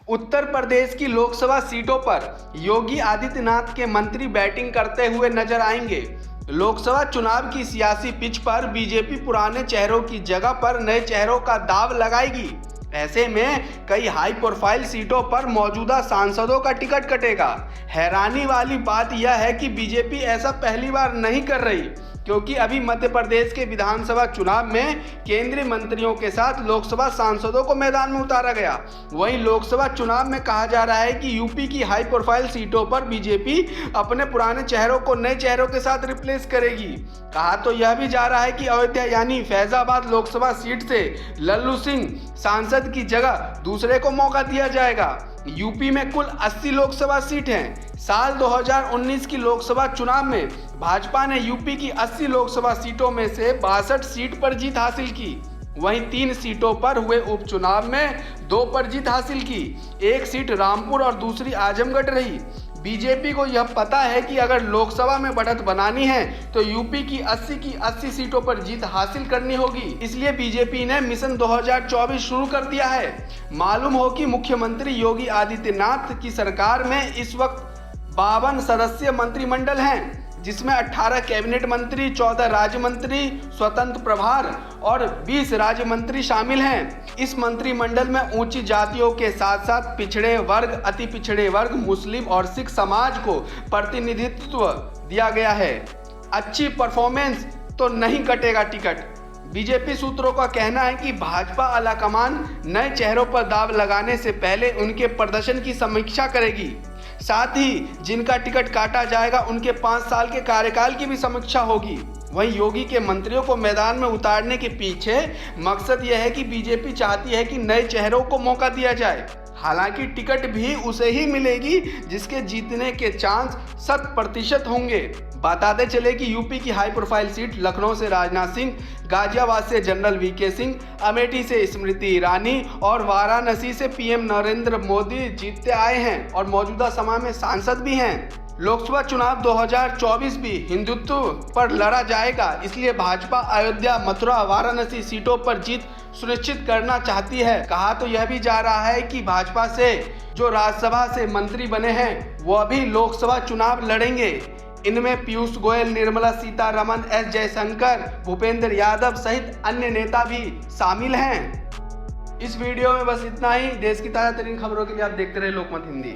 उत्तर प्रदेश की लोकसभा सीटों पर योगी आदित्यनाथ के मंत्री बैटिंग करते हुए नजर आएंगे। लोकसभा चुनाव की सियासी पिच पर बीजेपी पुराने चेहरों की जगह पर नए चेहरों का दांव लगाएगी। ऐसे में कई हाई प्रोफाइल सीटों पर मौजूदा सांसदों का टिकट कटेगा। हैरानी वाली बात यह है कि बीजेपी ऐसा पहली बार नहीं कर रही, क्योंकि अभी मध्य प्रदेश के विधानसभा चुनाव में केंद्रीय मंत्रियों के साथ लोकसभा सांसदों को मैदान में उतारा गया। वहीं लोकसभा चुनाव में कहा जा रहा है कि यूपी की हाई प्रोफाइल सीटों पर बीजेपी अपने पुराने चेहरों को नए चेहरों के साथ रिप्लेस करेगी। कहा तो यह भी जा रहा है कि अयोध्या यानी फैजाबाद लोकसभा सीट से लल्लू सिंह सांसद की जगह दूसरे को मौका दिया जाएगा। यूपी में कुल 80 लोकसभा सीट हैं। साल 2019 की लोकसभा चुनाव में भाजपा ने यूपी की 80 लोकसभा सीटों में से 62 सीट पर जीत हासिल की। वहीं 3 सीटों पर हुए उपचुनाव में 2 पर जीत हासिल की। एक सीट रामपुर और दूसरी आजमगढ़ रही। बीजेपी को यह पता है कि अगर लोकसभा में बढ़त बनानी है तो यूपी की 80 सीटों पर जीत हासिल करनी होगी। इसलिए बीजेपी ने मिशन 2024 शुरू कर दिया है। मालूम हो कि मुख्यमंत्री योगी आदित्यनाथ की सरकार में इस वक्त 52 सदस्यीय मंत्रिमंडल हैं, जिसमें 18 कैबिनेट मंत्री, 14 राज्य मंत्री, स्वतंत्र प्रभार और 20 राज्य मंत्री शामिल हैं। इस मंत्रिमंडल में ऊंची जातियों के साथ साथ पिछड़े वर्ग, अति पिछड़े वर्ग, मुस्लिम और सिख समाज को प्रतिनिधित्व दिया गया है। अच्छी परफॉर्मेंस तो नहीं कटेगा टिकट। बीजेपी सूत्रों का कहना है कि भाजपा आलाकमान नए चेहरों पर दांव लगाने से पहले उनके प्रदर्शन की समीक्षा करेगी। साथ ही जिनका टिकट काटा जाएगा उनके 5 साल के कार्यकाल की भी समीक्षा होगी। वहीं योगी के मंत्रियों को मैदान में उतारने के पीछे मकसद यह है कि बीजेपी चाहती है कि नए चेहरों को मौका दिया जाए। हालांकि टिकट भी उसे ही मिलेगी जिसके जीतने के चांस 100% होंगे। बताते चले कि यूपी की हाई प्रोफाइल सीट लखनऊ से राजनाथ सिंह, गाजियाबाद से जनरल वीके सिंह, अमेठी से स्मृति ईरानी और वाराणसी से पीएम नरेंद्र मोदी जीतते आए हैं और मौजूदा समय में सांसद भी हैं। लोकसभा चुनाव 2024 भी हिंदुत्व पर लड़ा जाएगा, इसलिए भाजपा अयोध्या, मथुरा, वाराणसी सीटों पर जीत सुनिश्चित करना चाहती है। कहा तो यह भी जा रहा है कि भाजपा से जो राज्यसभा से मंत्री बने हैं वो अभी लोकसभा चुनाव लड़ेंगे। इनमें पीयूष गोयल, निर्मला सीतारमण, एस जयशंकर, भूपेंद्र यादव सहित अन्य नेता भी शामिल हैं। इस वीडियो में बस इतना ही। देश की ताजा तरीन खबरों के लिए आप देखते रहे लोकमत हिंदी।